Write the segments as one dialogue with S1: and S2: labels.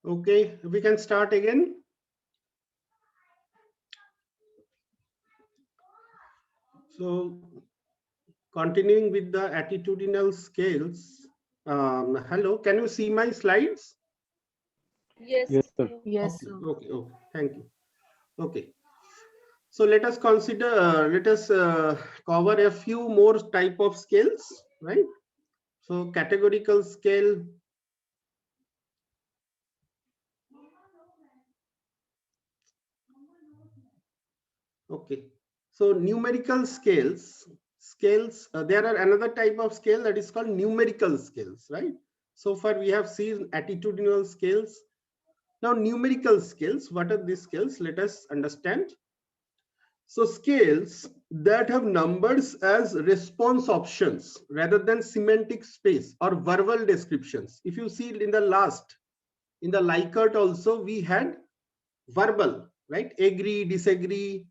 S1: Okay, we can start again. So, continuing with the attitudinal scales. Hello, can you see my slides?
S2: Yes.
S3: Yes, sir.
S2: Yes.
S1: Okay, okay, thank you. Okay, so let us consider, let us cover a few more type of scales, right? So, categorical scale. Okay, so numerical scales, there are another type of scale that is called numerical scales, right? So far we have seen attitudinal scales. Now numerical scales, what are these scales? Let us understand. So scales that have numbers as response options rather than semantic space or verbal descriptions. If you see in the last, in the Likert also we had verbal, right? Agree, disagree,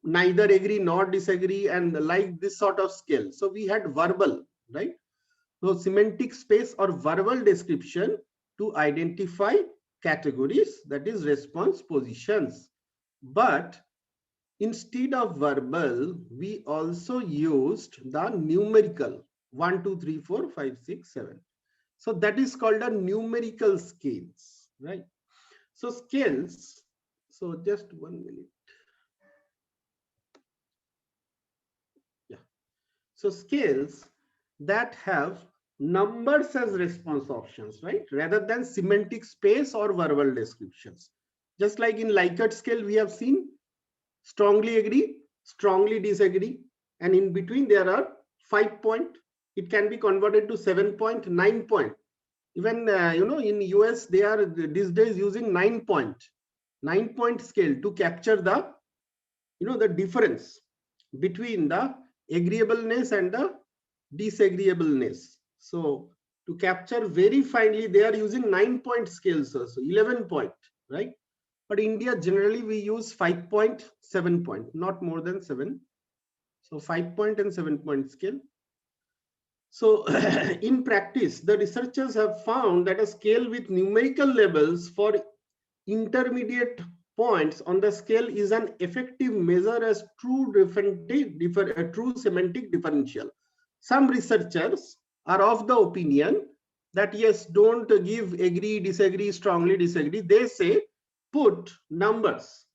S1: neither agree nor disagree, and like this sort of scale. So we had verbal, right? So semantic space or verbal description to identify categories, that is response positions. But instead of verbal, we also used the numerical 1, 2, 3, 4, 5, 6, 7. So that is called a numerical scales, right? So scales, so just 1 minute. So scales that have numbers as response options, right? Rather than semantic space or verbal descriptions. Just like in Likert scale, we have seen strongly agree, strongly disagree, and in between there are 5 point. It can be converted to 7 point, 9 point. Even in US, they are these days using 9 point, 9-point scale to capture the the difference between the agreeableness and the disagreeableness. So to capture very finely, they are using 9-point scales also, 11 point, right? But India generally we use 5 point, 7 point, not more than 7. So 5 point and 7 point scale. So in practice, the researchers have found that a scale with numerical levels for intermediate points on the scale is an effective measure as true semantic differential. Some researchers are of the opinion that yes, don't give agree, disagree, strongly disagree. They say put numbers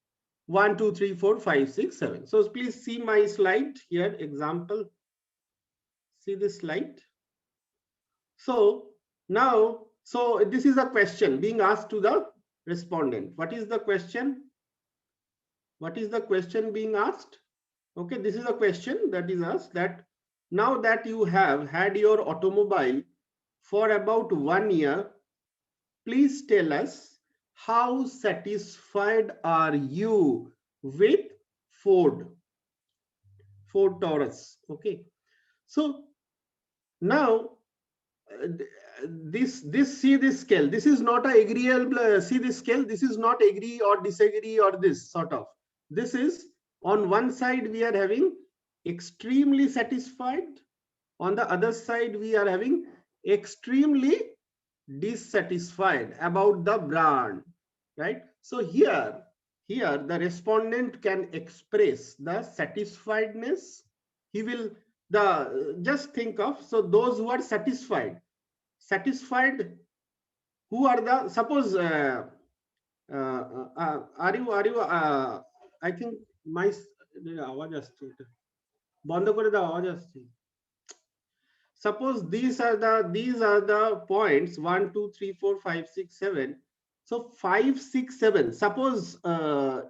S1: 1, 2, 3, 4, 5, 6, 7. So please see my slide here, example. See this slide. So now, so this is a question being asked to the respondent. What is the question? What is the question being asked? Okay, this is a question that is asked that now that you have had your automobile for about 1 year, please tell us how satisfied are you with Ford Taurus. Okay, so now this see this scale, this is not a agreeable, see this scale, this is not agree or disagree or this sort of, this is on one side we are having extremely satisfied, on the other side we are having extremely dissatisfied about the brand, right? So here the respondent can express the satisfiedness. He will the just think of, so those who are satisfied, who are the, suppose are you I think my আওয়াজ আসছে, বন্ধ করে দাও, আওয়াজ আসছে। Suppose these are the points 1, 2, 3, 4, 5, 6, 7. So 5, 6, 7. Suppose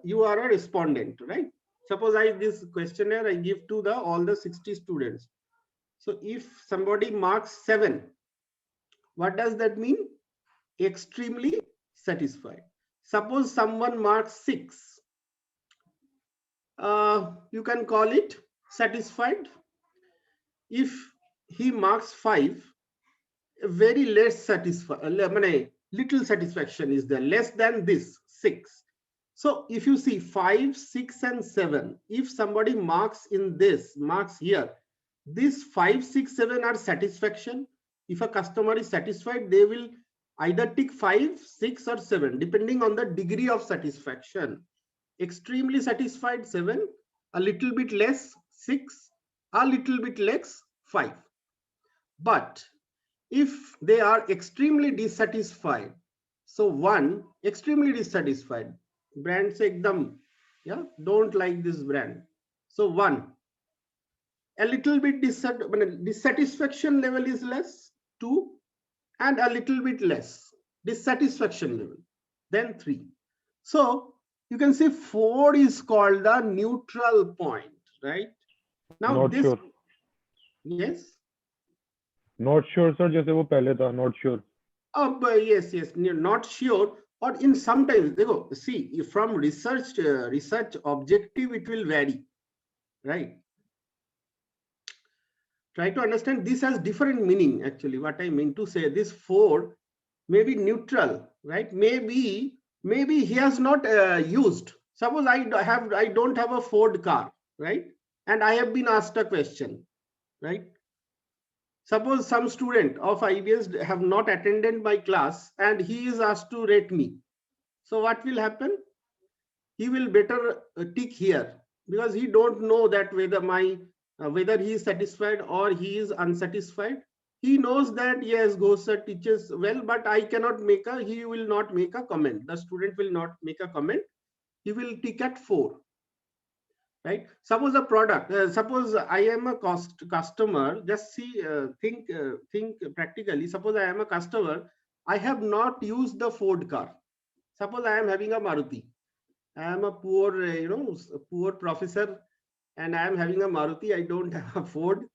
S1: you are a respondent, right? Suppose this questionnaire I give to all the 60 students. So if somebody marks 7, what does that mean? Extremely satisfied. Suppose someone marks 6, you can call it satisfied. If he marks 5, very less satisfied, little satisfaction is there, less than this 6. So if you see 5, 6 and 7, if somebody marks here, this 5, 6, 7 are satisfaction. If a customer is satisfied, they will either tick 5, 6 or 7 depending on the degree of satisfaction. Extremely satisfied 7, a little bit less 6, a little bit less 5. But if they are extremely dissatisfied, so 1, extremely dissatisfied, brand se ekdam, yeah, don't like this brand, so 1, a little bit dissatisfaction level is less, 2, and a little bit less dissatisfaction level, then 3. So you can say 4 is called the neutral point, right? Now
S3: Not
S1: this,
S3: sure.
S1: yes,
S3: Not sure, sir. जैसे वो पहले था. Not sure.
S1: yes, not sure. Or in sometimes, see, from research objective, it will vary, right? Try to understand, this has different meaning. Actually, what I mean to say, this 4 may be neutral, right? Maybe he has not used. Suppose I don't have a Ford car, right? And I have been asked a question, right? Suppose some student of IBS have not attended my class and he is asked to rate me. So what will happen? He will better tick here, because he don't know that whether he is satisfied or he is unsatisfied. He knows that yes, Ghosh teaches well, but he will not make a comment. The student will not make a comment. He will tick at 4. Right? Suppose a product, suppose I am a customer, just think practically. Suppose I am a customer, I have not used the Ford car. Suppose I am having a Maruti. I am a poor, poor professor, and I am having a Maruti. I don't have a Ford,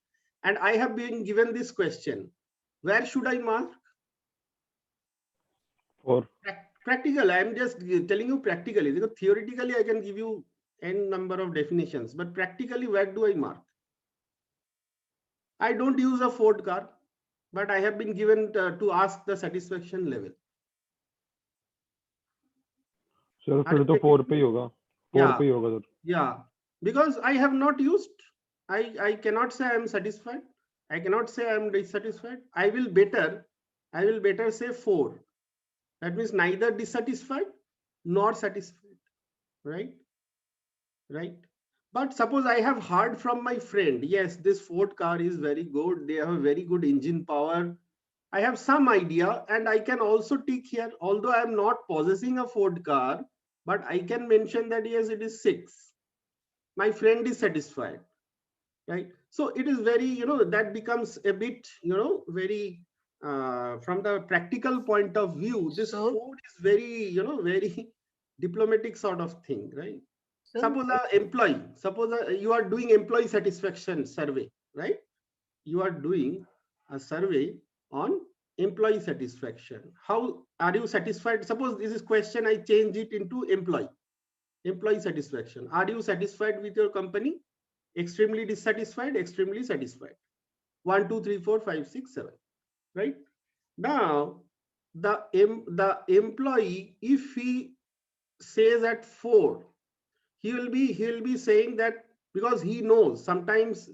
S1: and I have been given this question. Where should I mark?
S3: 4.
S1: Practical. I am just telling you practically. Because theoretically, I can give you n number of definitions, but practically, where do I mark? I don't use a Ford car, but I have been given to ask the satisfaction level.
S3: Sir, फिर तो 4 पे ही होगा. 4 पे ही होगा, sir.
S1: Yeah, because I have not used. I cannot say I am satisfied. I cannot say I am dissatisfied. I will better say 4. That means neither dissatisfied nor satisfied, right? Right. But suppose I have heard from my friend, yes, this Ford car is very good. They have a very good engine power. I have some idea, and I can also tick here, although I am not possessing a Ford car, but I can mention that yes, it is 6. My friend is satisfied, right? So it is very, that becomes a bit, very, from the practical point of view, this Ford is very, very diplomatic sort of thing, right? Suppose you are doing employee satisfaction survey, right? You are doing a survey on employee satisfaction. How are you satisfied? Suppose this is question, I change it into employee satisfaction. Are you satisfied with your company? Extremely dissatisfied, extremely satisfied. 1, 2, 3, 4, 5, 6, 7. Right? Now, the employee, if he says at 4, he will be saying that, because he knows sometimes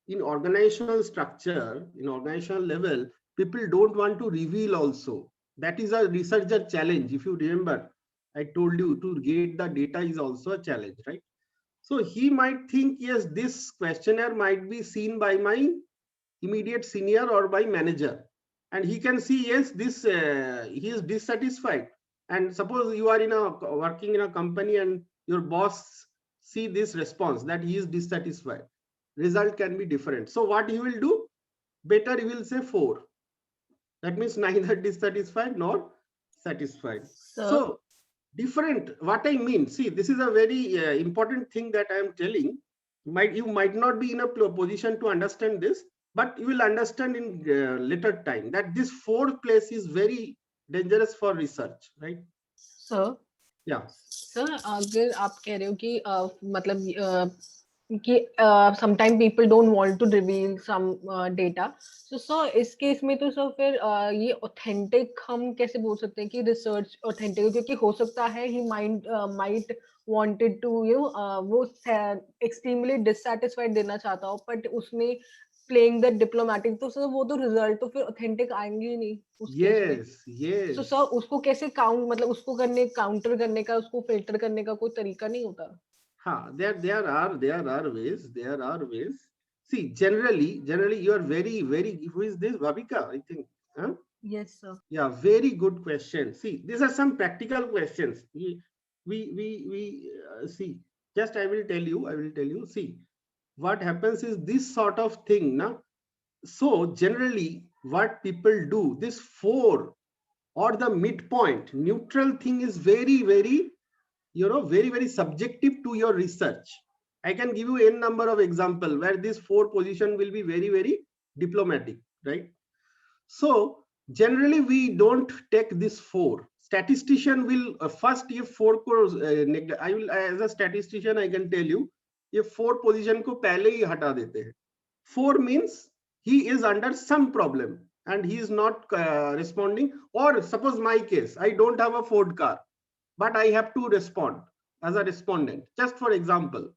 S1: in organizational structure, in organizational level, people don't want to reveal also. That is a researcher challenge. If you remember, I told you to get the data is also a challenge, right? So he might think, yes, this questionnaire might be seen by my immediate senior or by manager, and he can see, yes, this he is dissatisfied. And suppose you are working in a company and your boss see this response that he is dissatisfied, result can be different. So what he will do? Better he will say 4. That means neither dissatisfied nor satisfied.
S2: Sir.
S1: So different, what I mean, see, this is a very important thing that I am telling. You might not be in a position to understand this, but you will understand in later time that this fourth place is very dangerous for research, right?
S2: Sir
S1: Yeah.
S2: Sir अगर आप कह रहे हो कि मतलब कि sometime people don't want to reveal some data, तो sir इस केस में तो सर फिर ये ऑथेंटिक हम कैसे बोल सकते हैं कि रिसर्च ऑथेंटिक, क्योंकि हो सकता है ही माइट वांटेड टू वो एक्सट्रीमली डिससैटिस्फाइड देना चाहता हो, बट उसमें प्लेइंग द डिप्लोमेटिक, तो सर वो तो रिजल्ट तो फिर ऑथेंटिक आएंगे ही नहीं उस केस में।
S1: Yes, yes.
S2: तो सर उसको कैसे मतलब उसको काउंटर करने का, उसको फिल्टर करने का कोई तरीका नहीं होता?
S1: हाँ, there are ways. There are ways. See, generally, you are very. Who is this? Bhabika, I think. Huh?
S2: Yes, sir.
S1: Yeah, very good question. See, these are some practical questions. See. Just I will tell you. See, what happens is this sort of thing, now. So generally, what people do, this 4 or the midpoint neutral thing is very very subjective to your research. I can give you n number of example where this 4 position will be very diplomatic, right? So generally we don't take this 4. Statistician will first, if 4 crores, I will, as a statistician I can tell you, if 4 position ko pehle hi hata dete hain. 4 means he is under some problem and he is not responding. Or suppose my case, I don't have a Ford car, but I have to respond as a respondent. Just for example,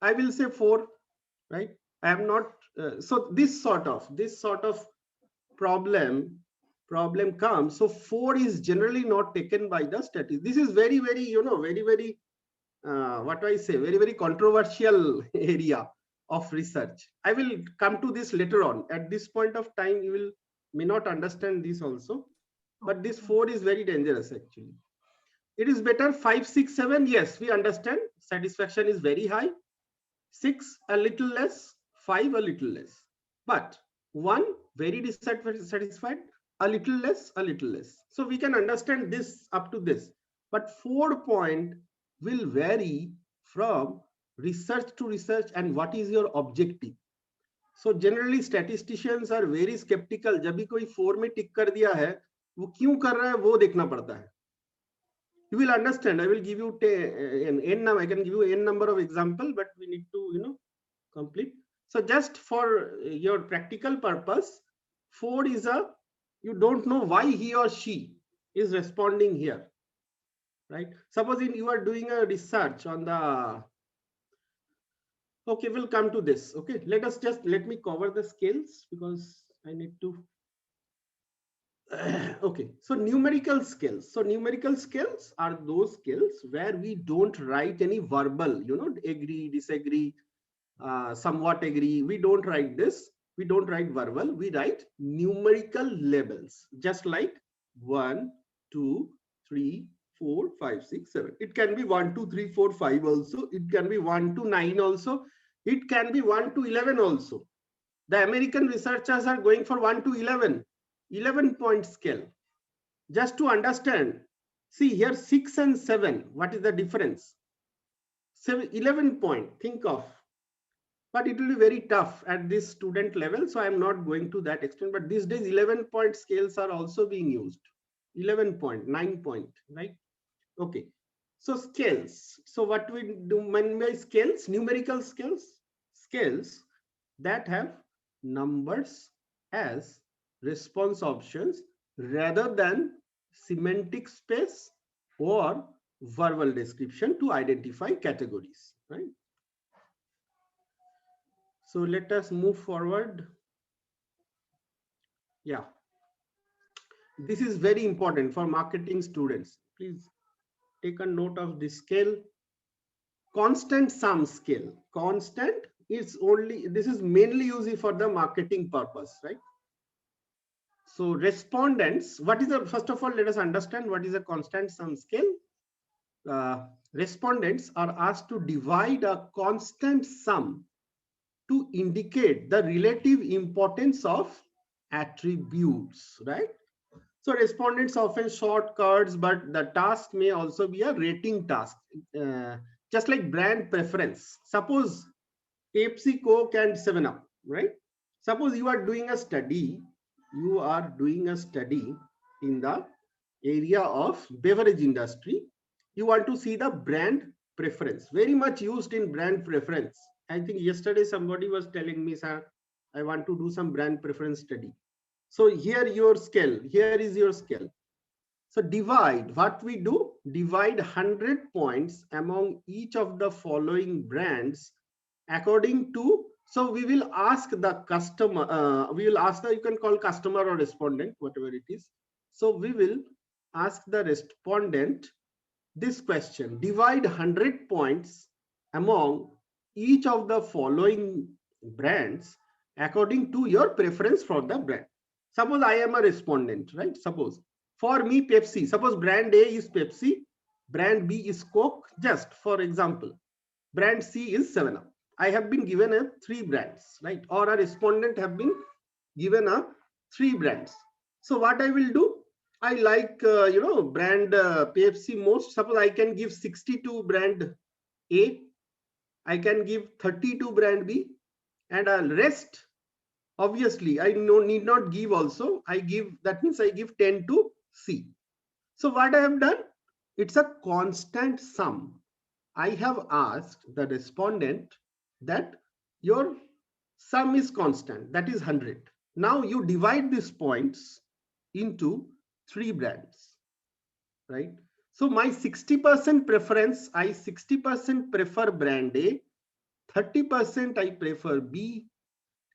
S1: I will say 4, right? I am not. So this sort of problem comes. So 4 is generally not taken by the statistics. This is very very what do I say? Very controversial area of research. I will come to this later on. At this point of time, you may not understand this also, but this 4 is very dangerous actually. It is better 5, 6, 7. Yes, we understand. Satisfaction is very high. 6 a little less, 5 a little less. But 1 very dissatisfied, a little less, a little less. So we can understand this up to this. But 4 point will vary from research to research and what is your objective. So generally statisticians are very skeptical. जब भी कोई 4 में टिक कर दिया है, वो क्यों कर रहा है वो देखना पड़ता है. You will understand. I will give you I can give you n number of example, but we need to complete. So just for your practical purpose, 4 is you don't know why he or she is responding here, right? Supposing you are doing a research on the, okay, we'll come to this. Okay, let me cover the scales because I need to. Okay, so numerical scales. So numerical scales are those scales where we don't write any verbal, agree, disagree, somewhat agree. We don't write this. We don't write verbal. We write numerical labels, just like 1, 2, 3, 4, 5, 6, 7. It can be 1, 2, 3, 4, 5 also. It can be 1 to 9 also. It can be 1 to 11 also. The American researchers are going for 1 to 11 point scale. Just to understand, see here 6 and 7, what is the difference? 11 point, think of. But it will be very tough at this student level, so I am not going to that extent. But these days 11 point scales are also being used. 11 point, 9 point, right? Okay, so scales. So what we do by scales? Numerical scales that have numbers as response options rather than semantic space or verbal description to identify categories, right? So let us move forward. Yeah, this is very important for marketing students. Please take a note of this scale. Constant sum scale. Constant is only, this is mainly used for the marketing purpose, right? So respondents, what is the, first of all, let us understand what is a constant sum scale. Respondents are asked to divide a constant sum to indicate the relative importance of attributes, right? So respondents often shortcuts, but the task may also be a rating task, just like brand preference. Suppose Pepsi, Coke, and 7-Up, right? Suppose you are doing a study, in the area of beverage industry. You want to see the brand preference, very much used in brand preference. I think yesterday somebody was telling me, sir, I want to do some brand preference study. So here is your scale. So divide, what we do, divide 100 points among each of the following brands according to, so we will ask the customer, you can call customer or respondent, whatever it is. So we will ask the respondent this question: divide 100 points among each of the following brands according to your preference for the brand. Suppose I am a respondent, right? Suppose for me Pepsi, suppose brand A is Pepsi, brand B is Coke, just for example, brand C is 7-Up. I have been given a 3 brands, right? Or a respondent have been given a 3 brands. So what I will do, I like brand Pepsi most. Suppose I can give 62 brand A, I can give 32 brand B, and rest obviously I need not give also. I give, that means I give 10 to C. So what I have done, it's a constant sum. I have asked the respondent that your sum is constant, that is 100. Now you divide these points into 3 brands, right? So my 60% preference, I 60% prefer brand A, 30% I prefer B,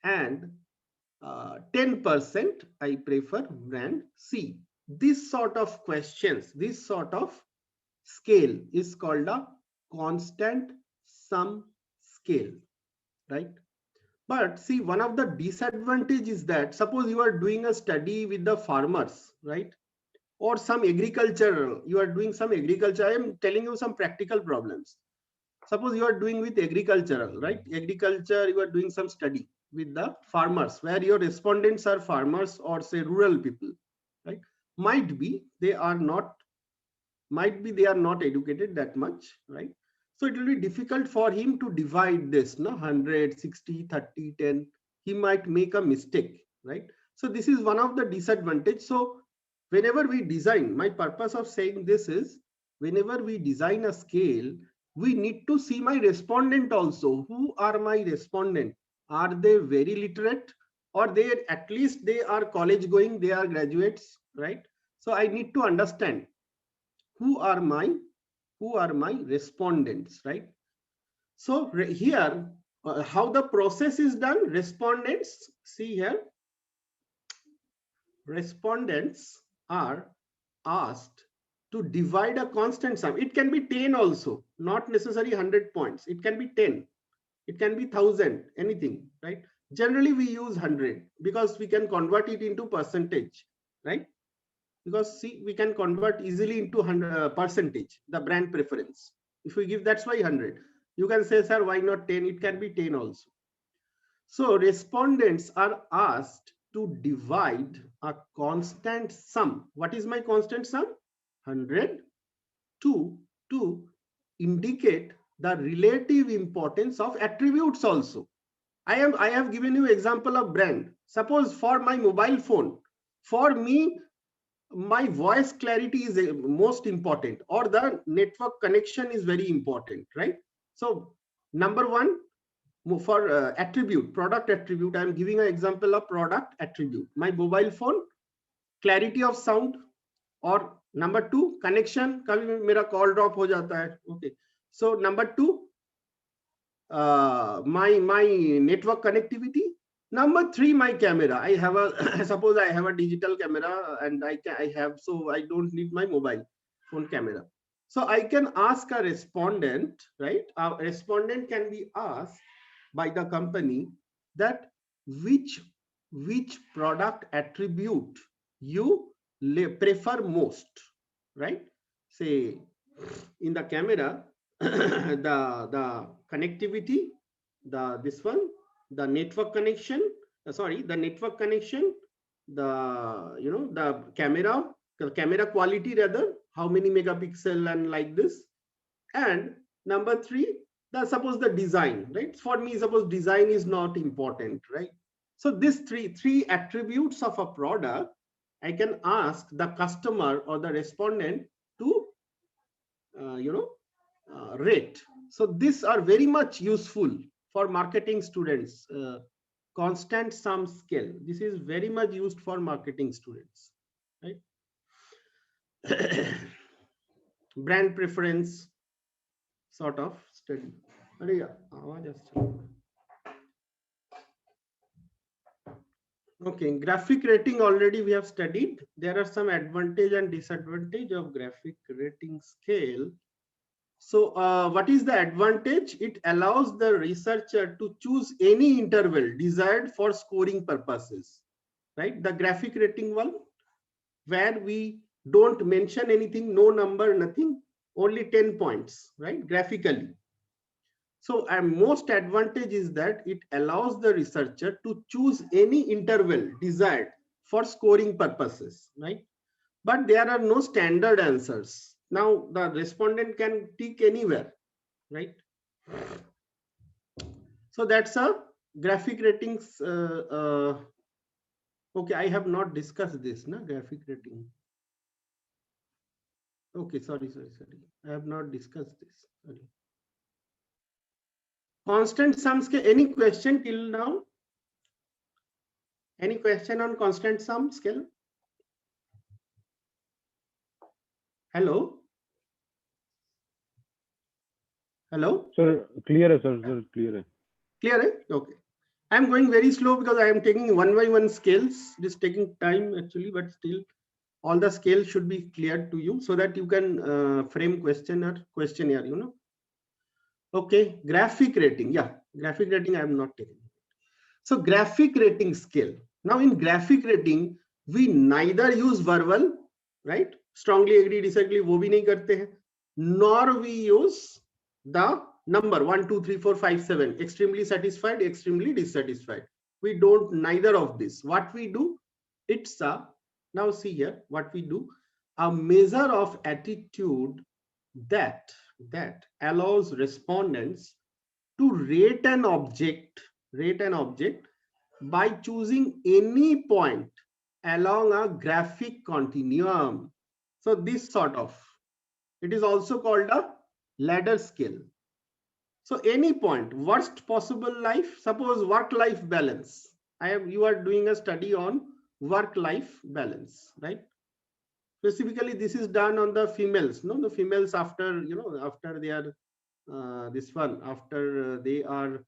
S1: and 10% I prefer brand C. This sort of questions, this sort of scale is called a constant sum scale, right? But see, one of the disadvantages is that suppose you are doing a study with the farmers, right? Or some agriculture, you are doing some agriculture. I am telling you some practical problems. Suppose you are doing with agricultural, right? Agriculture, you are doing some study with the farmers where your respondents are farmers or say rural people, right? Might be they are not educated that much, right? So it will be difficult for him to divide this, no, 100, 60, 30, 10. He might make a mistake, right? So this is one of the disadvantage. So whenever we design, my purpose of saying this is, whenever we design a scale, we need to see my respondent also. Who are my respondent? Are they very literate, or they at least they are college going, they are graduates, right? So I need to understand who are my respondents, right? So here, how the process is done, respondents, see here, respondents are asked to divide a constant sum. It can be 10 also, not necessarily 100 points. It can be 10, it can be 1000, anything, right? Generally we use 100 because we can convert it into percentage, right? Because see, we can convert easily into 100 percentage, the brand preference. If we give, that's why 100. You can say, sir, why not 10? It can be 10 also. So respondents are asked to divide a constant sum. What is my constant sum? 100 to indicate the relative importance of attributes also. I have given you example of brand. Suppose for my mobile phone, for me, my voice clarity is most important, or the network connection is very important, right? So number one, for attribute, product attribute, I am giving an example of product attribute. My mobile phone, clarity of sound, or number two, connection. कभी मेरा call drop हो जाता है. Okay. So number two, my network connectivity. Number three, my camera. I have a suppose I have a digital camera and I have, so I don't need my mobile phone camera. So I can ask a respondent, right? A respondent can be asked by the company that which product attribute you prefer most, right? Say in the camera, the connectivity, the network connection, the network connection, the camera quality, rather, how many megapixel and like this. And number 3, suppose the design, right? For me, suppose design is not important, right? So these three attributes of a product, I can ask the customer or the respondent to rate. So these are very much useful for marketing students. Constant sum scale, this is very much used for marketing students, right? Brand preference sort of study. Okay, graphic rating already we have studied. There are some advantage and disadvantage of graphic rating scale. So what is the advantage? It allows the researcher to choose any interval desired for scoring purposes, right? The graphic rating one, where we don't mention anything, no number, nothing, only 10 points, right? Graphically. So most advantage is that it allows the researcher to choose any interval desired for scoring purposes, right? But there are no standard answers. Now the respondent can tick anywhere, right? So that's a graphic ratings. Okay, I have not discussed this, na, graphic rating. Okay, sorry. I have not discussed this. Sorry. Constant sum scale, any question till now? Any question on constant sum scale? Hello? Hello?
S3: Sir, clear, sir, clear.
S1: Clear? Okay. I'm going very slow because I am taking one by one scales. It is taking time actually, but still all the scales should be clear to you so that you can frame questionnaire, Okay, graphic rating. Yeah, graphic rating I am not taking. So graphic rating scale. Now in graphic rating, we neither use verbal, right? Strongly agree, disagree, wo bhi nahi karte hain, nor we use the number 1, 2, 3, 4, 5, 7, extremely satisfied, extremely dissatisfied. We don't neither of this. What we do, it's a, now see here, what we do, a measure of attitude that allows respondents to rate an object by choosing any point along a graphic continuum. So this sort of, it is also called a ladder scale. So any point, worst possible life, suppose work-life balance. You are doing a study on work-life balance, right? Specifically, this is done on the females. No, the females after after they are after they are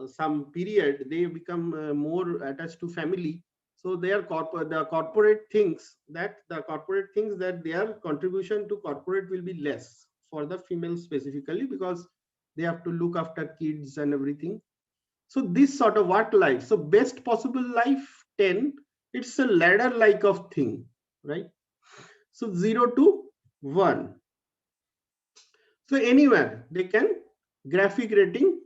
S1: some period, they become more attached to family. So their corporate thinks that their contribution to corporate will be less for the females specifically because they have to look after kids and everything. So this sort of work life. So best possible life 10. It's a ladder like of thing, right? So 0 to 1. So anywhere they can graphic rating.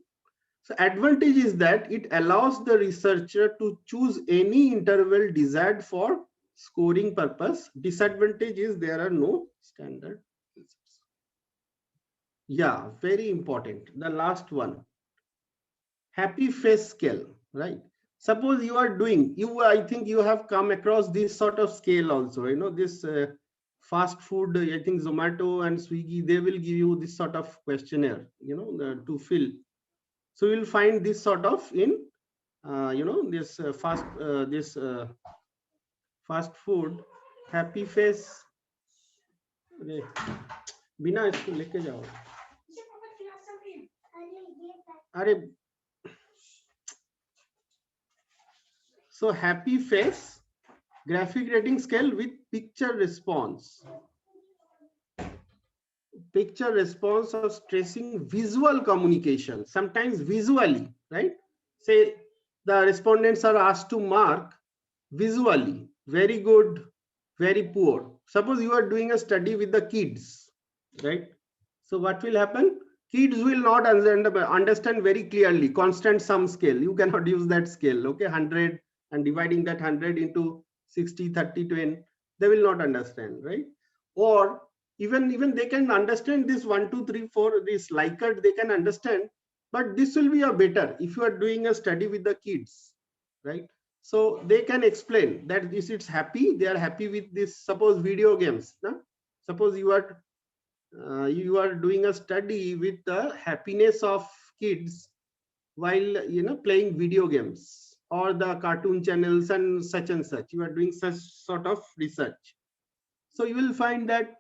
S1: So advantage is that it allows the researcher to choose any interval desired for scoring purpose. Disadvantage is there are no standard answers. Yeah, very important. The last one, happy face scale, right? Suppose you are doing, I think you have come across this sort of scale also, this fast food, I think Zomato and Swiggy, they will give you this sort of questionnaire, to fill. So you'll find this sort of in, this fast food, happy face. बिना इसको लेके जाओ. अरे, so happy face graphic rating scale with picture response. Picture response of stressing visual communication, sometimes visually, right? Say the respondents are asked to mark visually, very good, very poor. Suppose you are doing a study with the kids, right? So what will happen? Kids will not understand very clearly constant sum scale. You cannot use that scale, okay? 100 and dividing that 100 into 60, 30, 20, they will not understand, right? Or even they can understand this 1, 2, 3, 4, this Likert, they can understand, but this will be a better if you are doing a study with the kids, right? So they can explain that this it's happy, they are happy with this. Suppose video games, no? Suppose you are doing a study with the happiness of kids while playing video games or the cartoon channels and such, you are doing such sort of research. So you will find that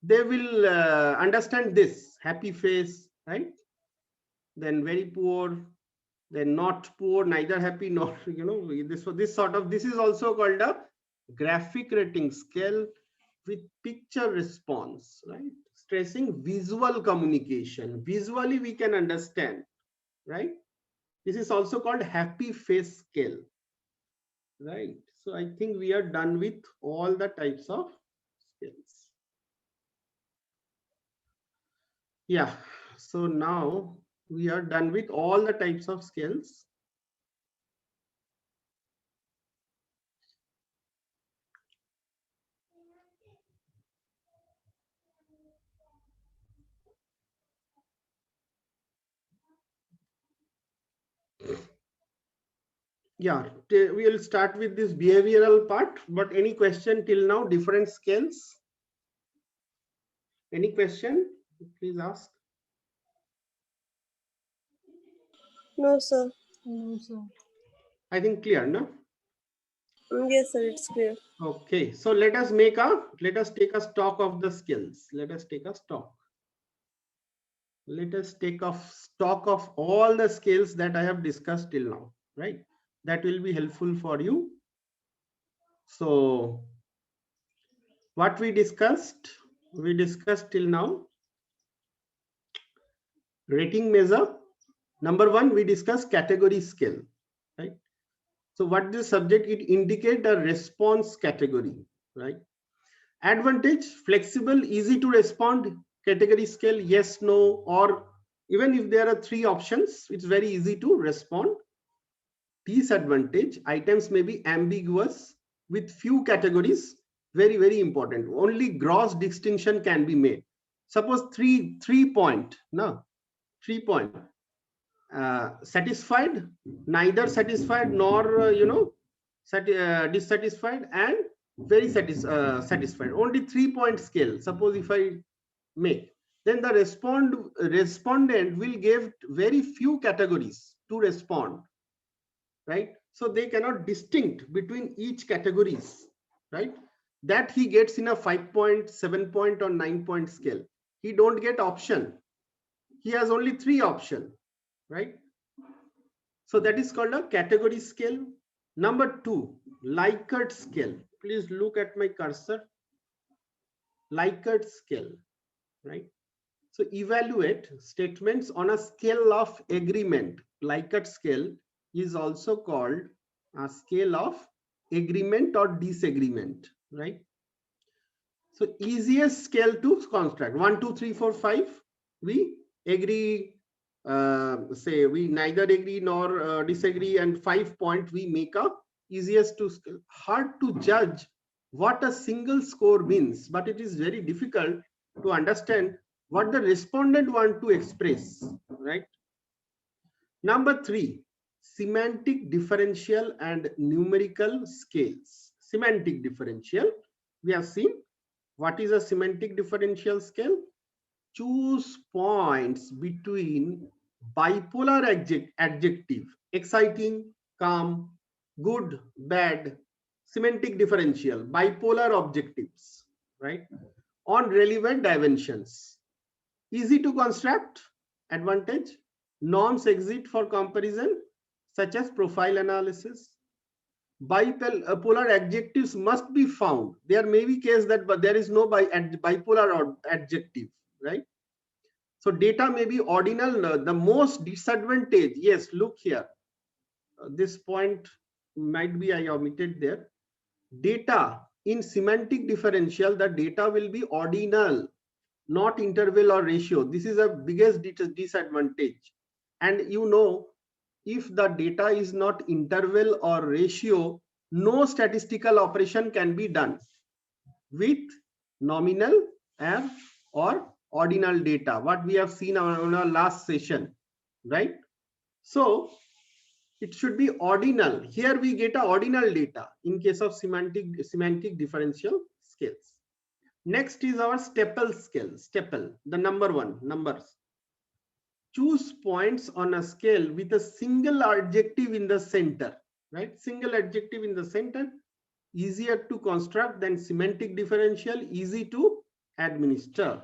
S1: they will understand this happy face, right? Then very poor, then not poor, neither happy nor this is also called a graphic rating scale with picture response, right? Stressing visual communication. Visually we can understand, right? This is also called happy face scale, right? So I think we are done with all the types of scales. Yeah, so now we are done with all the types of scales. Yeah, we will start with this behavioral part, but any question till now, different scales? Any question? Please ask.
S4: No, sir.
S2: No, sir.
S1: I think clear, no?
S4: Yes, sir, it's clear.
S1: Okay, so let us take a stock of the skills. Let us take a stock. Let us take a stock of all the skills that I have discussed till now, right? That will be helpful for you. So what we discussed till now, rating measure. Number one, we discussed category scale, right? So what this subject, it indicate a response category, right? Advantage, flexible, easy to respond category scale, yes, no, or even if there are 3 options, it's very easy to respond. Disadvantage, items may be ambiguous with few categories, very, very important. Only gross distinction can be made. Suppose 3 point, no, 3 point. Satisfied, neither satisfied nor dissatisfied, and very satisfied. Only 3 point scale. Suppose if I make, then the respondent will give very few categories to respond, right? So they cannot distinct between each categories, right? That he gets in a 5 point, 7 point, or 9 point scale. He don't get option. He has only 3 option, right? So that is called a category scale. Number 2, Likert scale. Please look at my cursor. Likert scale, right? So evaluate statements on a scale of agreement. Likert scale is also called a scale of agreement or disagreement, right? So easiest scale to construct, 1, 2, 3, 4, 5. We agree, say we neither agree nor disagree, and 5 point we make a easiest to scale. Hard to judge what a single score means, but it is very difficult to understand what the respondent want to express, right? Number 3, semantic differential and numerical scales. Semantic differential, we have seen. What is a semantic differential scale? Choose points between bipolar adjective, exciting, calm, good, bad, semantic differential, bipolar objectives, right? On relevant dimensions. Easy to construct. Advantage, norms exist for comparison, such as profile analysis. Bipolar adjectives must be found. There may be case that, but there is no bipolar adjective, right? So data may be ordinal. The most disadvantage, yes, look here. This point might be I omitted there. Data in semantic differential, the data will be ordinal, not interval or ratio. This is a biggest disadvantage. And if the data is not interval or ratio, no statistical operation can be done with nominal or ordinal data, what we have seen on our last session, right? So it should be ordinal. Here we get a ordinal data in case of semantic differential scales. Next is our Steppel scale. Steppel, the number one, numbers. Choose points on a scale with a single adjective in the center, right? Single adjective in the center, easier to construct than semantic differential, easy to administer.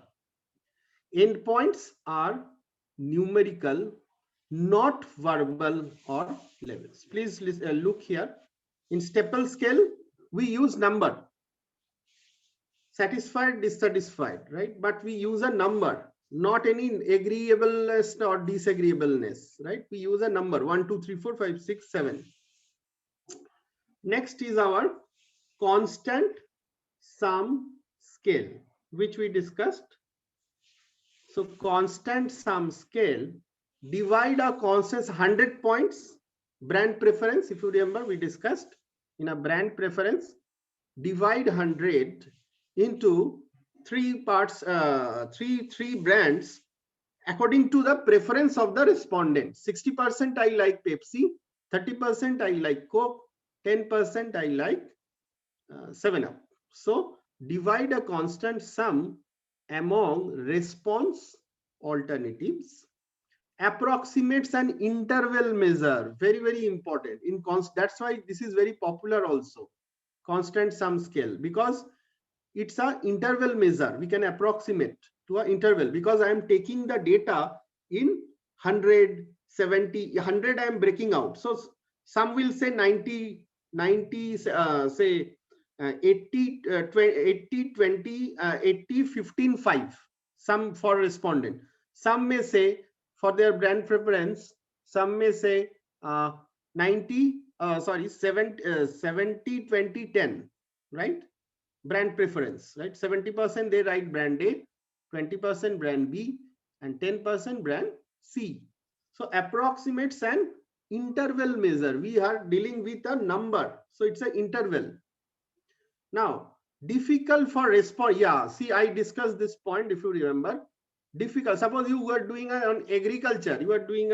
S1: Endpoints are numerical, not verbal or levels. Please look here. In Steppel scale, we use number. Satisfied, dissatisfied, right? But we use a number, not any agreeableness or disagreeableness, right? We use a number 1, 2, 3, 4, 5, 6, 7. Next is our constant sum scale, which we discussed. So constant sum scale, divide a constant 100 points, brand preference, if you remember, we discussed in a brand preference, divide 100 into three parts, three brands according to the preference of the respondent. 60% I like Pepsi, 30% I like Coke, 10% I like 7-Up. So divide a constant sum among response alternatives, approximates an interval measure, very, very important. That's why this is very popular also, constant sum scale, because it's an interval measure. We can approximate to an interval because I am taking the data in 100, 70, 100 I am breaking out. So some will say 90, say 80, 80, 20, 80, 15, 5. Some for respondent. Some may say for their brand preference, some may say 90, 70, 20, 10, right? Brand preference, right? 70% they write brand A, 20% brand B, and 10% brand C. So approximates an interval measure. We are dealing with a number, so it's an interval. Now, difficult for response. Yeah, see, I discussed this point if you remember. Difficult. Suppose you were doing on agriculture, you are doing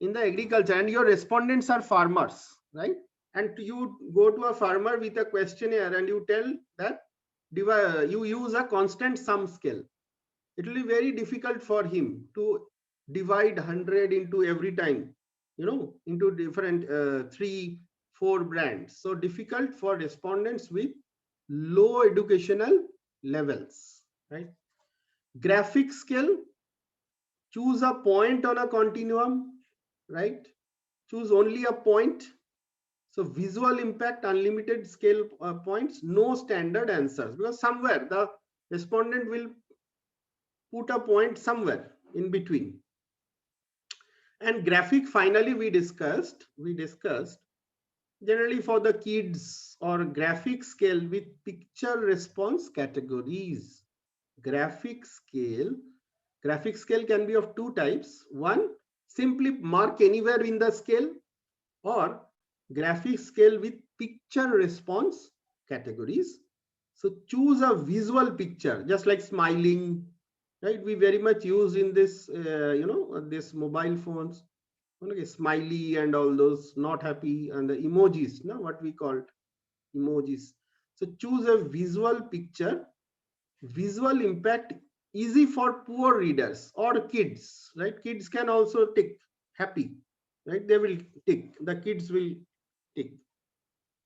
S1: in the agriculture, and your respondents are farmers, right? And you go to a farmer with a questionnaire and you tell that you use a constant sum scale. It will be very difficult for him to divide 100 into every time, into different 3, 4 brands. So difficult for respondents with low educational levels, right? Graphic scale, choose a point on a continuum, right? Choose only a point. So visual impact, unlimited scale points, no standard answers, because somewhere the respondent will put a point somewhere in between. And graphic, finally, we discussed generally for the kids or graphic scale with picture response categories. Graphic scale can be of 2 types. One, simply mark anywhere in the scale, or graphic scale with picture response categories. So choose a visual picture, just like smiling, right? We very much use in this, this mobile phones, okay, smiley and all those, not happy, and the emojis, what we call emojis. So choose a visual picture, visual impact, easy for poor readers or kids, right? Kids can also tick happy, right? They will tick, the kids will tick.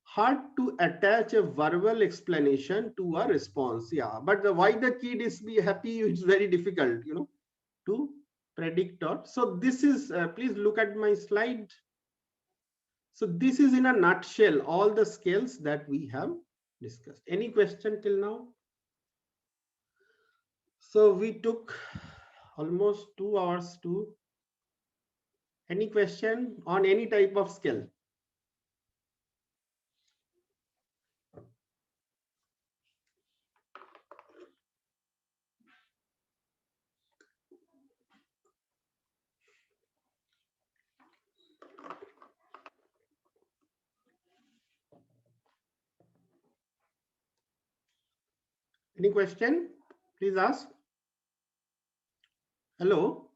S1: Hard to attach a verbal explanation to a response. Yeah, but why the kid is be happy, it's very difficult, to predict. Or so this is, please look at my slide. So this is in a nutshell all the scales that we have discussed. Any question till now? So we took almost 2 hours to. Any question on any type of scale? Any question? Please ask. Hello?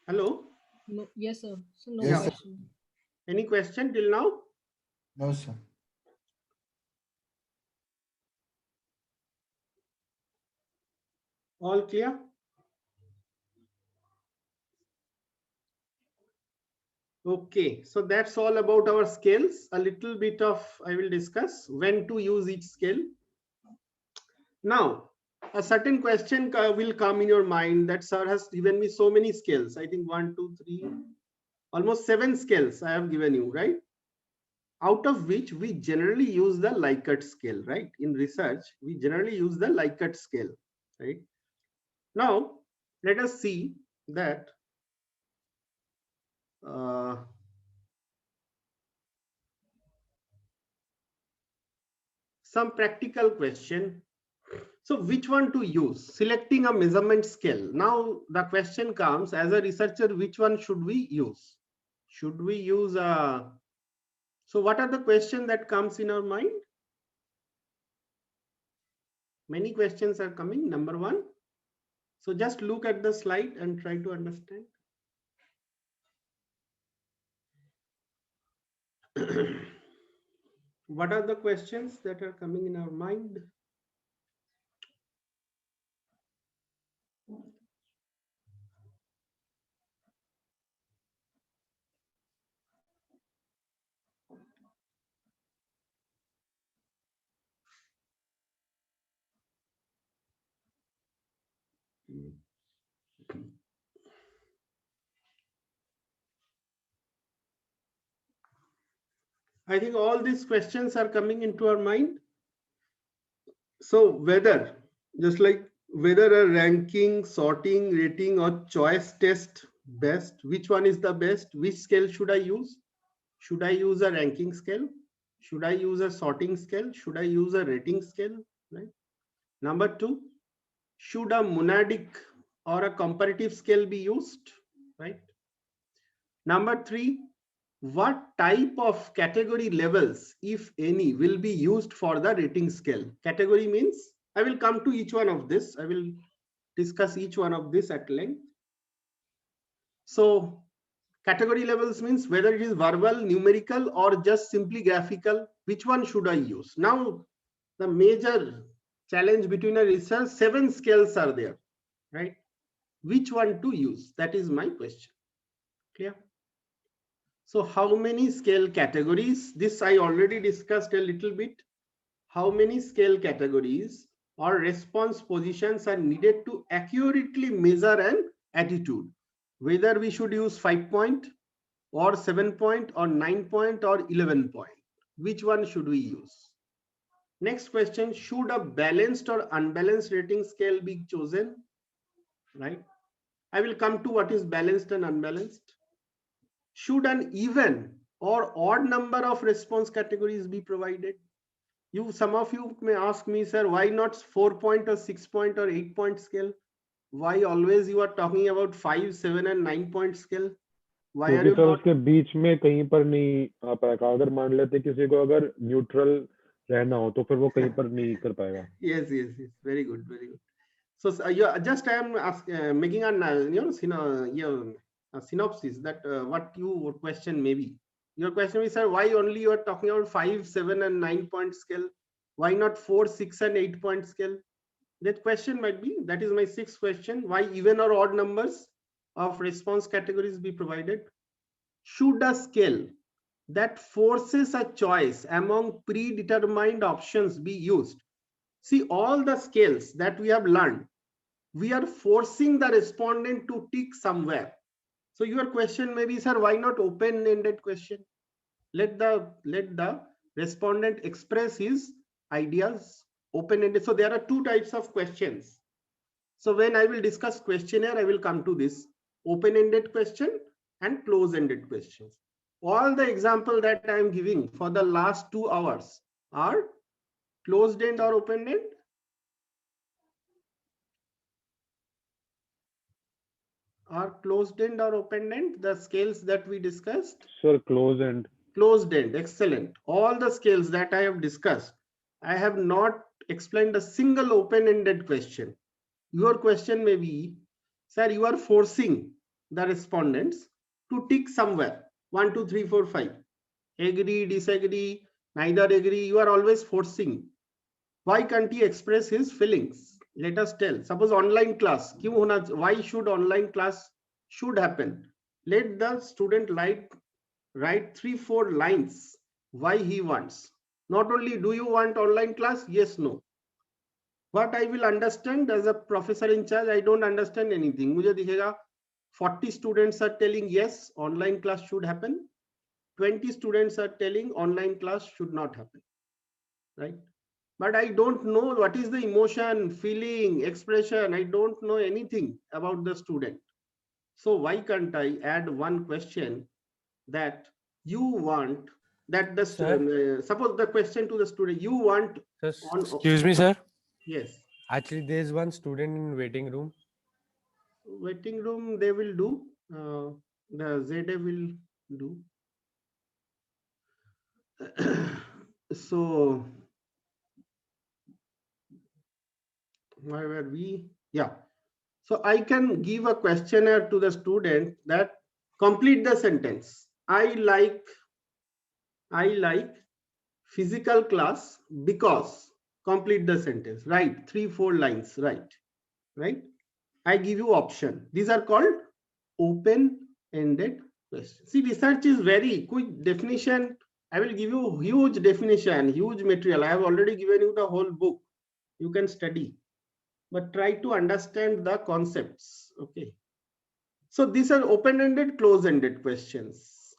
S1: Hello?
S2: No, yes, sir. So no
S1: Yes,
S5: sir.
S2: question.
S1: Any question till now?
S5: No, sir.
S1: All clear? Okay, so that's all about our scales. A little bit of I will discuss when to use each scale. Now, a certain question will come in your mind that sir has given me so many scales. I think 1, 2, 3, almost 7 scales I have given you, right? Out of which we generally use the Likert scale, right? In research, we generally use the Likert scale, right? Now, let us see that some practical question. So which one to use? Selecting a measurement scale. Now the question comes, as a researcher, which one should we use? Should we use a... So what are the questions that comes in our mind? Many questions are coming. Number one. So just look at the slide and try to understand. What are the questions that are coming in our mind? I think all these questions are coming into our mind. So whether, just like whether a ranking, sorting, rating or choice test best, which one is the best? Which scale should I use? Should I use a ranking scale? Should I use a sorting scale? Should I use a rating scale? Right. Number two, should a monadic or a comparative scale be used? Right. Number three, what type of category levels, if any, will be used for the rating scale? Category means, I will come to each one of this. I will discuss each one of this at length. So category levels means whether it is verbal, numerical or just simply graphical, which one should I use? Now, the major challenge between a research, 7 scales are there, right? Which one to use? That is my question. Clear? So how many scale categories? This I already discussed a little bit. How many scale categories or response positions are needed to accurately measure an attitude? Whether we should use 5-point or 7-point or 9-point or 11-point. Which one should we use? Next question, should a balanced or unbalanced rating scale be chosen? Right? I will come to what is balanced and unbalanced. Should an even or odd number of response categories be provided? Some of you may ask me, sir, why not 4-point or 6-point or 8-point scale? Why always you are talking about 5, 7 and 9-point scale? Why are
S3: क्योंकि
S1: you
S3: sir
S1: not...
S3: उसके बीच में कहीं पर नहीं आ पाएगा. अगर मान लेते किसी को अगर न्यूट्रल रहना हो तो फिर वो कहीं पर नहीं कर पाएगा.
S1: Yes, yes, yes. Very good, very good. So just I am making a synopsis that what your question may be. Your question is, sir, why only you are talking about 5, 7 and 9-point scale? Why not 4, 6 and 8-point scale? That question might be, that is my 6th question. Why even or odd numbers of response categories be provided? Should a scale that forces a choice among predetermined options be used? See, all the scales that we have learned, we are forcing the respondent to tick somewhere. So your question may be, sir, why not open-ended question? Let the respondent express his ideas open-ended. So there are 2 types of questions. So when I will discuss questionnaire, I will come to this open-ended question and close-ended questions. All the example that I am giving for the last 2 hours are closed-end or open-end. Are closed-end or open-end the scales that we discussed?
S3: Sir, close end.
S1: Closed-end, excellent. All the scales that I have discussed I have not explained a single open-ended question. Your question may be, sir, you are forcing the respondents to tick somewhere. 1, 2, 3, 4, 5. Agree, disagree, neither agree. You are always forcing. Why can't he express his feelings? Let us tell. Suppose online class. Why should online class should happen? Let the student write 3-4 lines why he wants. Not only do you want online class? Yes, no. What I will understand as a professor in charge, I don't understand anything. मुझे दिखेगा 40 students are telling yes, online class should happen. 20 students are telling online class should not happen, right? But I don't know what is the emotion, feeling, expression. I don't know anything about the student. So why can't I add one question that you want, that the student, suppose the question to the student, you want on,
S5: Excuse me, sir.
S1: yes,
S5: Actually, there is one student in waiting room.
S1: waiting room they will do, the ZA will do. So where were we? Yeah. So I can give a questionnaire to the student that complete the sentence. I like physical class because, complete the sentence, right? 3-4 lines, right? I give you option. These are called open-ended questions. See, research is very quick definition. I will give you huge definition, huge material. I have already given you the whole book. You can study, but try to understand the concepts. Okay. So these are open-ended, close-ended questions.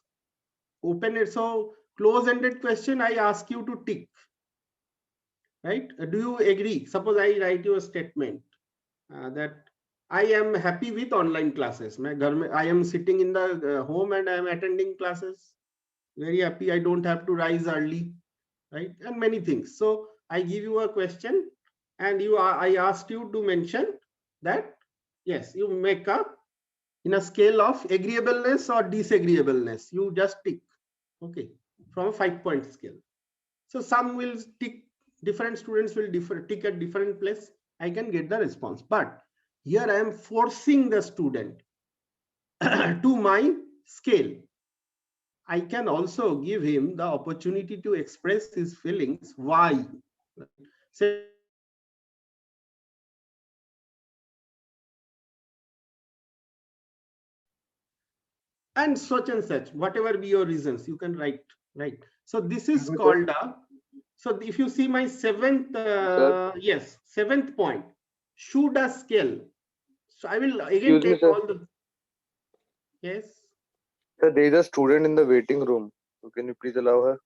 S1: Open-ended. So close-ended question, I ask you to tick. Right? Do you agree? Suppose I write you a statement that I am happy with online classes. I am sitting in the home and I am attending classes. Very happy. I don't have to rise early, right? And many things. So I give you a question, and I asked you to mention that yes, you make in a scale of agreeableness or disagreeableness. You just tick, okay, from a 5-point scale. So some will tick. Different students will tick at different place. I can get the response, but here I am forcing the student to my scale. I can also give him the opportunity to express his feelings. Why? Say, and such, whatever be your reasons, you can write, right? So this is called so if you see my seventh point, should a scale. So I will again
S6: Excuse me,
S1: take
S6: sir.
S1: all the, yes.
S6: Sir, there is a student in the waiting room. So can you please allow her?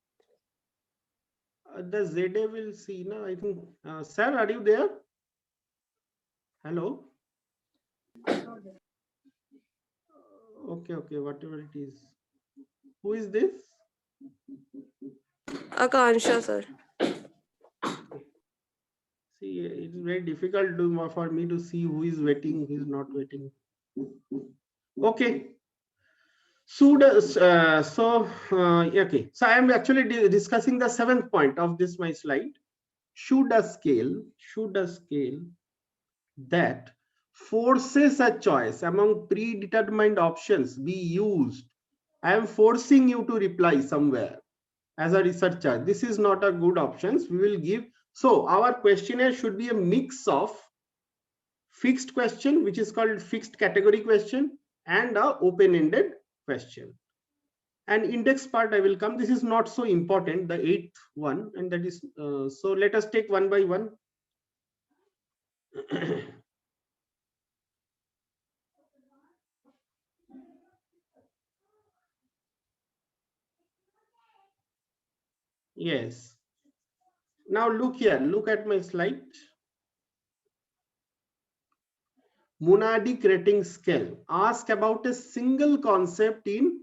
S1: The ZA will see now, I think. Sir, are you there? Hello. Okay, whatever it is. Who is this?
S4: Akansha, sir.
S1: See, it's very difficult for me to see who is waiting, who is not waiting. Okay. Okay. So I am actually discussing the 7th point of this my slide. Should a scale that forces a choice among predetermined options be used? I am forcing you to reply somewhere as a researcher. This is not a good option. We will give. So our questionnaire should be a mix of fixed question, which is called fixed category question, and a open-ended question. And index part I will come. This is not so important, the 8th one, and that is so let us take one by one. Yes. Now look here, look at my slide. Monadic rating scale. Ask about a single concept in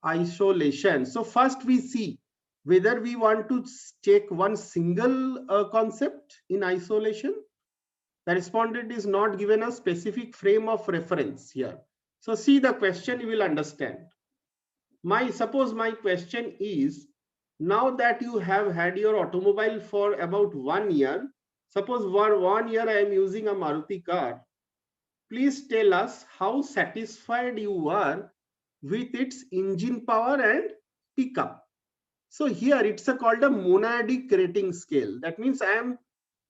S1: isolation. So first we see whether we want to check one single concept in isolation. The respondent is not given a specific frame of reference here. So see the question, you will understand. Suppose my question is, Now that you have had your automobile for about 1 year, suppose for 1 year I am using a Maruti car, please tell us how satisfied you are with its engine power and pickup. So here it's called a monadic rating scale. That means I am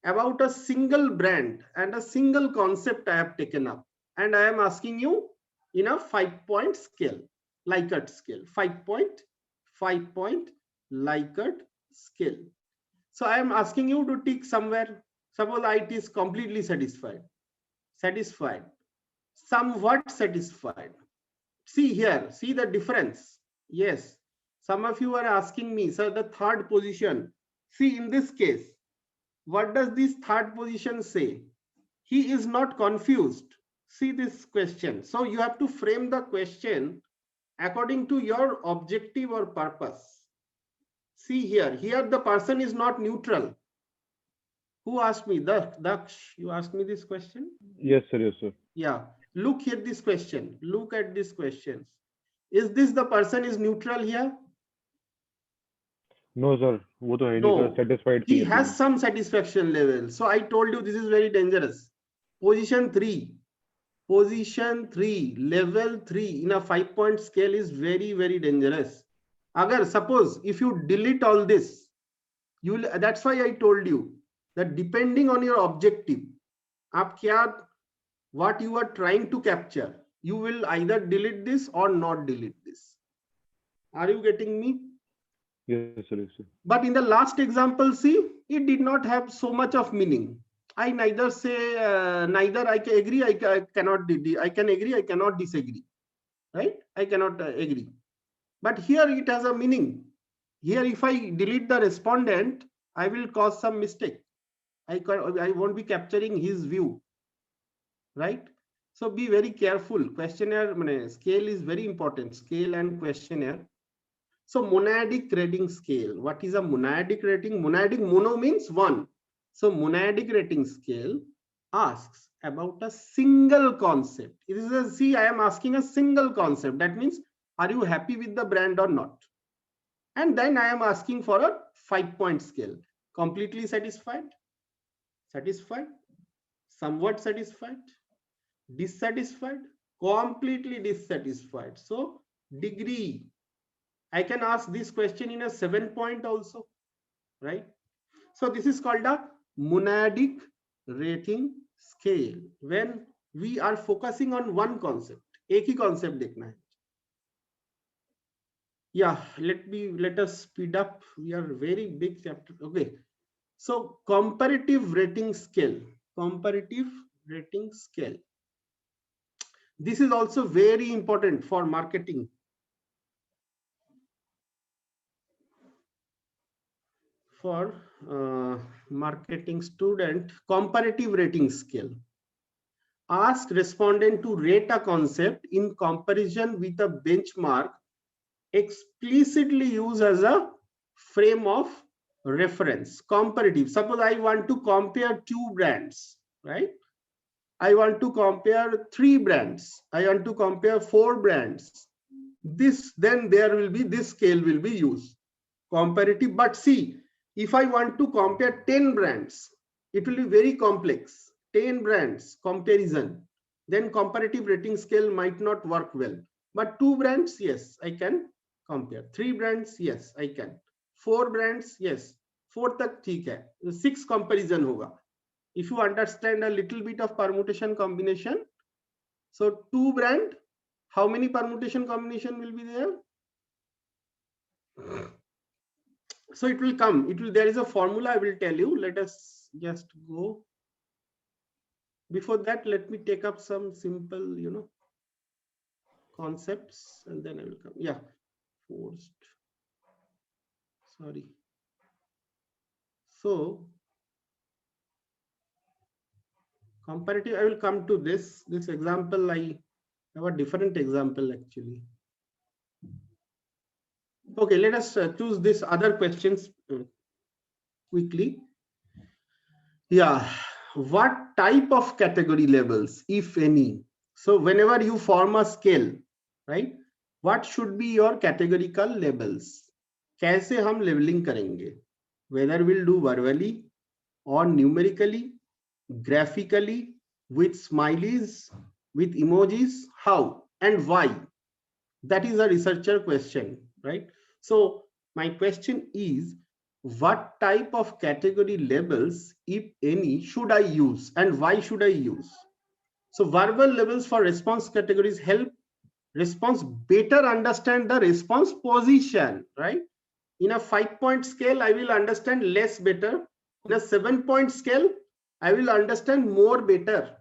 S1: about a single brand and a single concept I have taken up, and I am asking you in a 5-point scale, Likert scale, 5-point Likert scale. So I am asking you to tick somewhere. Suppose it is completely satisfied, somewhat satisfied. See here, see the difference. Yes, some of you are asking me, sir, the third position. See, in this case, what does this third position say? He is not confused. See this question. So you have to frame the question according to your objective or purpose. See here, the person is not neutral. Who asked me? Daksh, you asked me this question?
S3: Yes, sir. Yes, sir.
S1: Yeah. Look here this question. Look at this question. Is this the person is neutral here?
S3: No, sir. वो तो है नहीं,
S1: No.
S3: sir. Satisfied
S1: He
S3: चाहिए
S1: has
S3: थी.
S1: some satisfaction level. So I told you this is very dangerous. Position 3. Position 3, level 3 in a 5-point scale is very, very dangerous. Agar suppose if you delete all this, you will, that's why I told you that depending on your objective, what you are trying to capture, you will either delete this or not delete this. Are you getting me?
S3: Yes, sir. Yes, sir.
S1: But in the last example, see, it did not have so much of meaning. I neither say, neither I can agree, I cannot, I can agree, I cannot disagree, right? I cannot agree. But here it has a meaning. Here, if I delete the respondent, I will cause some mistake. I won't be capturing his view, right? So be very careful. Questionnaire scale is very important. Scale and questionnaire. So monadic rating scale. What is a monadic rating? Monadic, mono means one. So monadic rating scale asks about a single concept. It is a, see, I am asking a single concept. That means, are you happy with the brand or not? And then I am asking for a 5-point scale. Completely satisfied, satisfied, somewhat satisfied, dissatisfied, completely dissatisfied. So degree. I can ask this question in a 7-point also, right? So this is called a monadic rating scale. When we are focusing on one concept, एक ही concept देखना है. Yeah, let us speed up. We are very big chapter. Okay. So comparative rating scale. Comparative rating scale. This is also very important for marketing. For marketing student, comparative rating scale. Ask respondent to rate a concept in comparison with a benchmark explicitly used as a frame of reference. Comparative. Suppose I want to compare 2 brands, right? I want to compare 3 brands. I want to compare 4 brands. This, then there will be, this scale will be used. Comparative. But see, if I want to compare 10 brands, it will be very complex. 10 brands comparison. Then comparative rating scale might not work well. But 2 brands, yes, I can compare. 3 brands, yes, I can. 4 brands, yes. 4 tak theek hai. 6 comparison hoga. If you understand a little bit of permutation combination, so 2 brand, how many permutation combination will be there? So it will come. It will. There is a formula I will tell you. Let us just go. Before that, let me take up some simple, concepts, and then I will come. Yeah, forced. Sorry. So comparative. I will come to this. This example, I have a different example actually. Okay, let us choose this other questions quickly. Yeah, what type of category labels, if any? So whenever you form a scale, right, what should be your categorical labels? कैसे हम levelling करेंगे, whether we'll do verbally or numerically, graphically, with smileys, with emojis, how and why? That is a researcher question, right? So my question is, what type of category labels, if any, should I use and why should I use? So verbal labels for response categories help response better understand the response position, right? In a 5-point scale, I will understand less better. In a 7-point scale, I will understand more better.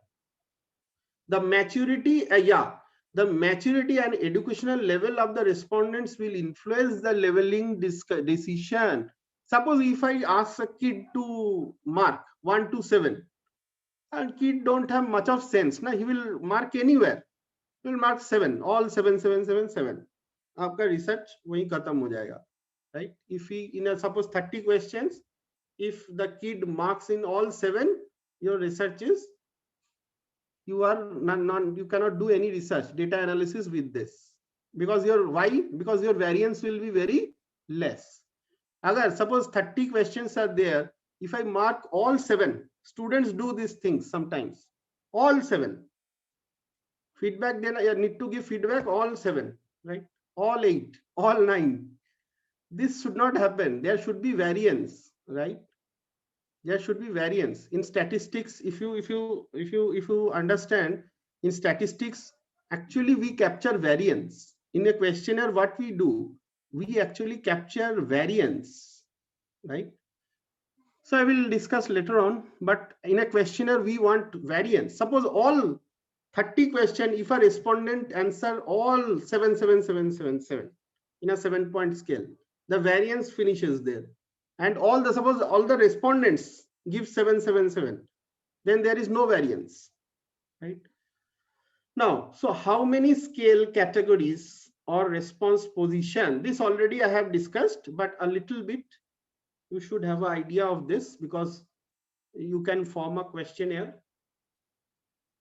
S1: The maturity, the maturity and educational level of the respondents will influence the leveling decision. Suppose if I ask a kid to mark 1 to 7, and kid don't have much of sense, na, he will mark anywhere. He will mark 7, all 7, 7, 7, 7. आपका research वहीं खत्म हो जाएगा, right? If he in a suppose 30 questions, if the kid marks in all 7, your research is, you are you cannot do any research data analysis with this, because because your variance will be very less. Agar suppose 30 questions are there, if I mark all 7, students do these things sometimes, all 7 feedback, then I need to give feedback all 7, right? All 8, all 9. This should not happen. There should be variance, right? There should be variance in statistics. If you understand, in statistics, actually we capture variance. In a questionnaire, what we do, we actually capture variance, right? So I will discuss later on, but in a questionnaire, we want variance. Suppose all 30 questions, if a respondent answer all 7, 7, 7, 7, 7 in a 7-point scale, the variance finishes there. And all the, suppose all the respondents give 7, 7, 7, then there is no variance, right? Now, so how many scale categories or response position? This already I have discussed, but a little bit you should have an idea of this, because you can form a questionnaire.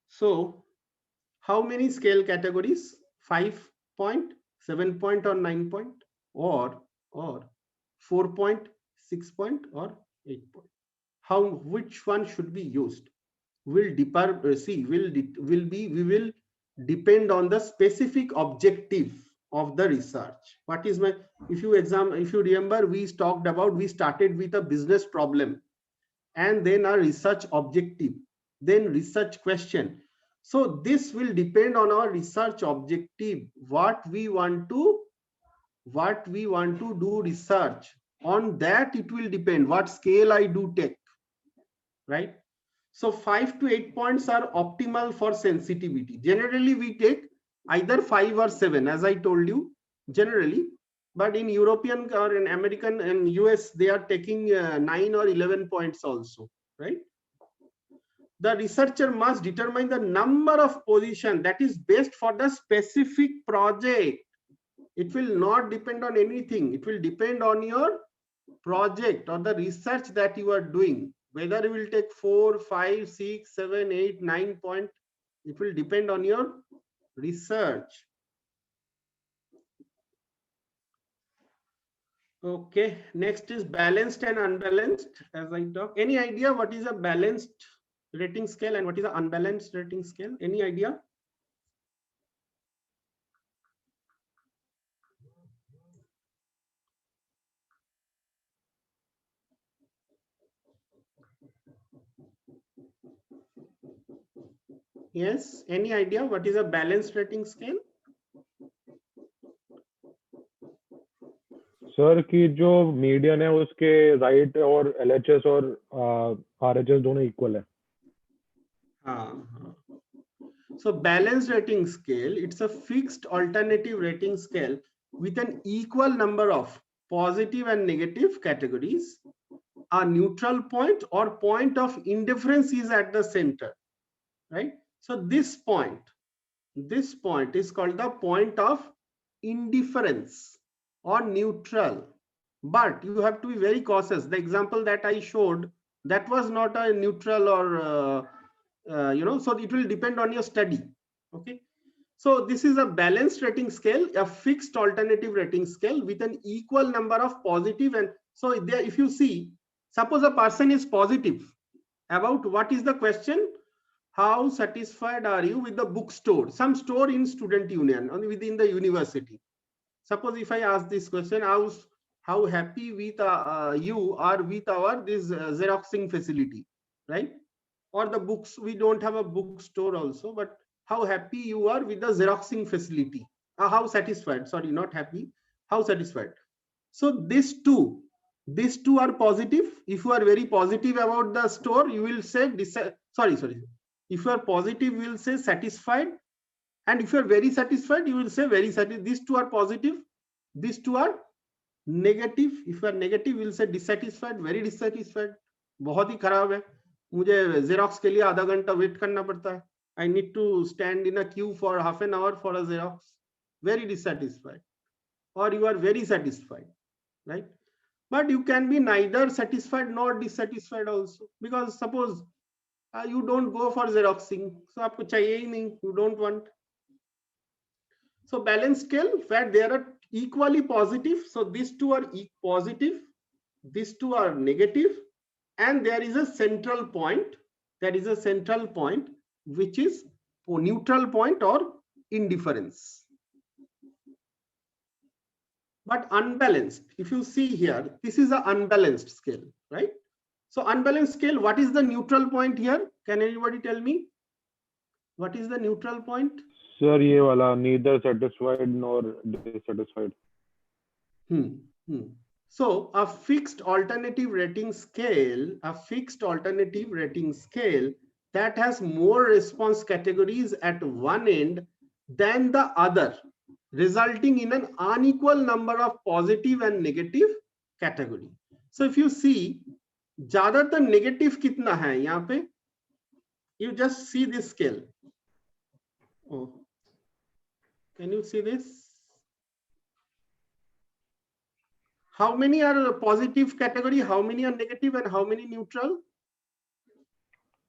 S1: So how many scale categories? 5-point, 7-point or 9-point, or 4-point, 6-point or 8-point? Which one should be used? We will depend on the specific objective of the research. What is my, if you remember, we started with a business problem, and then a research objective, then research question. So this will depend on our research objective, what we want to do research. On that it will depend what scale I do take, right? So 5 to 8 points are optimal for sensitivity. Generally we take either 5 or 7, as I told you, generally. But in European or in American and US, they are taking 9 or 11 points also, right? The researcher must determine the number of positions that is best for the specific project. It will not depend on anything. It will depend on your project or the research that you are doing. Whether you will take 4, 5, 6, 7, 8, 9 points, it will depend on your research. Okay, next is balanced and unbalanced. As I talk, any idea what is a balanced rating scale and what is an unbalanced rating scale? Any idea? Yes, any idea what is a balanced rating scale?
S3: Sir कि जो median है उसके right और LHS और RHS दोनों equal है.
S1: So balanced rating scale, it's a fixed alternative rating scale with an equal number of positive and negative categories. A neutral point or point of indifference is at the center, right? So this point is called the point of indifference or neutral. But you have to be very cautious. The example that I showed, that was not a neutral or so it will depend on your study. Okay, So this is a balanced rating scale, a fixed alternative rating scale with an equal number of positive. And so there, if you see, suppose a person is positive about what is the question? How satisfied are you with the bookstore? Some store in student union or within the university. Suppose if I ask this question, how happy with you are with our this Xeroxing facility, right? Or the books, we don't have a bookstore also, but how happy you are with the Xeroxing facility? How satisfied? Sorry, not happy. How satisfied? So these two are positive. If you are very positive about the store, you will say sorry. If you are positive, you will say satisfied. And if you are very satisfied, you will say very satisfied. These two are positive. These two are negative. If you are negative, you will say dissatisfied, very dissatisfied. बहुत ही खराब है. मुझे Xerox के लिए आधा घंटा wait करना पड़ता है. I need to stand in a queue for half an hour for a Xerox. Very dissatisfied. Or you are very satisfied, right? But you can be neither satisfied nor dissatisfied also, because suppose you don't go for Xeroxing, so आपको चाहिए ही नहीं, you don't want. So balance scale where there are equally positive, so these two are positive, these two are negative, and there is a central point. There is a central point which is a neutral point or indifference. But unbalanced, if you see here, this is an unbalanced scale, right? So unbalanced scale, what is the neutral point here? Can anybody tell me? What is the neutral point?
S3: Sir ये वाला neither satisfied nor dissatisfied.
S1: So a fixed alternative rating scale, that has more response categories at one end than the other, resulting in an unequal number of positive and negative category. So if you see, ज्यादातर negative कितना है यहाँ पे? You just see this scale. Oh, can you see this? How many are positive category? How many are negative and how many neutral?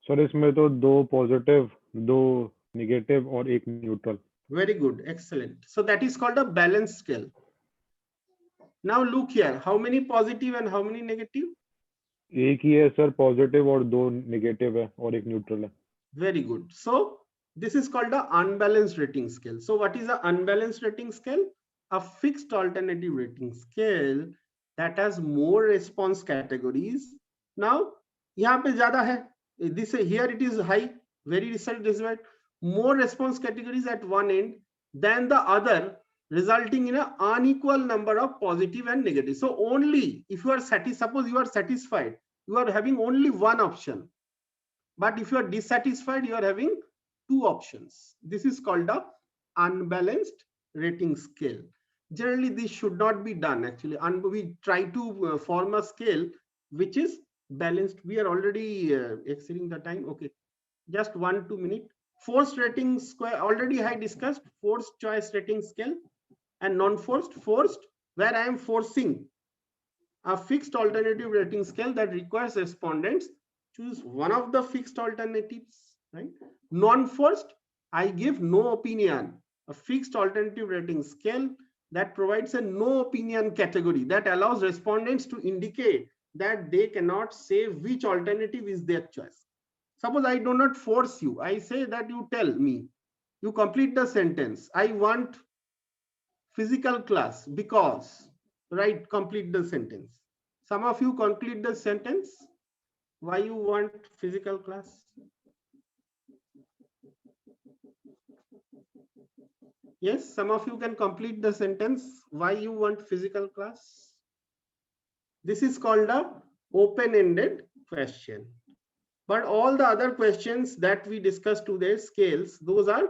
S3: Sir इसमें तो 2 positive, 2 negative और 1 neutral.
S1: Very good, excellent. So that is called a balanced scale. Now look here, how many positive and how many negative?
S3: एक ही है sir positive और 2 negative है और 1 neutral है.
S1: Very good. So this is called the unbalanced rating scale. So what is the unbalanced rating scale? A fixed alternative rating scale that has more response categories. Now यहाँ पे ज़्यादा है. This here it is high, very dissatisfied. More response categories at one end than the other, resulting in an unequal number of positive and negative. So only if you are satisfied, suppose you are satisfied, you are having only one option. But if you are dissatisfied, you are having two options. This is called the unbalanced rating scale. Generally, this should not be done actually. And we try to form a scale which is balanced. We are already exceeding the time. Okay, just 1-2 minutes. Forced rating square, already I discussed forced choice rating scale and non-forced. Forced, where I am forcing a fixed alternative rating scale that requires respondents choose one of the fixed alternatives, right? Non-forced, I give no opinion, a fixed alternative rating scale that provides a no opinion category that allows respondents to indicate that they cannot say which alternative is their choice. Suppose I do not force you, I say that you tell me, you complete the sentence, I want physical class because, right, complete the sentence. Some of you complete the sentence. Why you want physical class? Yes, some of you can complete the sentence. Why you want physical class? This is called a open-ended question. But all the other questions that we discussed today, scales, those are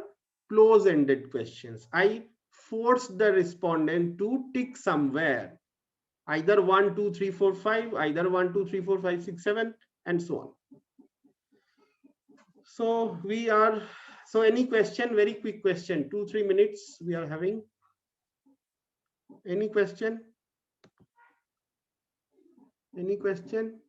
S1: close-ended questions. I force the respondent to tick somewhere, either 1, 2, 3, 4, 5, either 1, 2, 3, 4, 5, 6, 7, and so on. So we are, so any question, very quick question, 2-3 minutes we are having. Any question? Any question?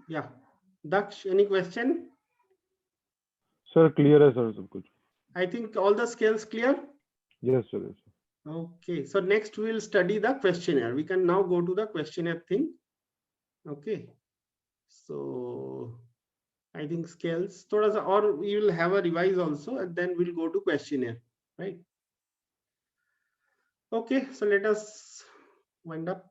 S1: Yeah. Daksh, any question?
S3: Sir clear है sir सब कुछ.
S1: I think all the scales clear.
S3: Yes sir. Yes, sir.
S1: Okay, so next we'll study the questionnaire. We can now go to the questionnaire thing. Okay, so I think scales thoda sa, or we will have a revise also, and then we'll go to questionnaire, right? Okay, so let us wind up.